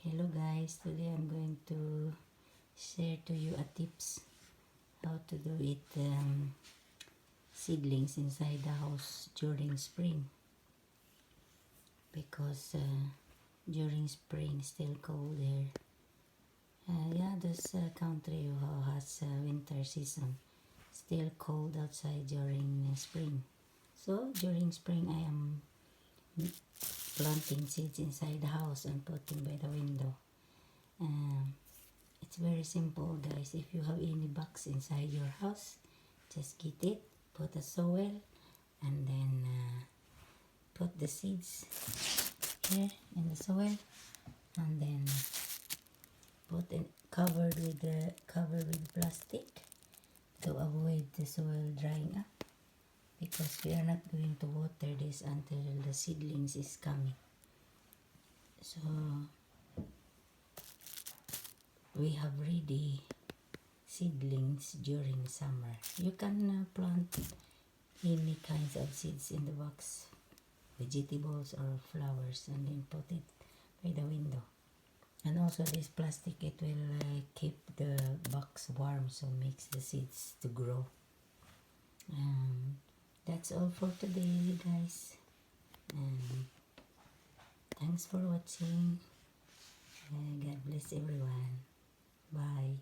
Hello guys, today I'm going to share to you a tips how to do it seedlings inside the house during spring, because during spring still cold here. Yeah, this country who has winter season, still cold outside during spring. So during spring I am planting seeds inside the house and putting by the window. Um, It's very simple, guys. If you have any box inside your house, just get it, put a soil, and then put the seeds here in the soil, and then put it covered with plastic to avoid the soil drying up, because we are not going to water this until the seedlings is coming. So we have ready seedlings during summer. You can plant any kinds of seeds in the box, vegetables or flowers, and then put it by the window. And also this plastic, it will keep the box warm, so makes the seeds to grow. That's all for today, guys. Thanks for watching. God bless everyone. Bye.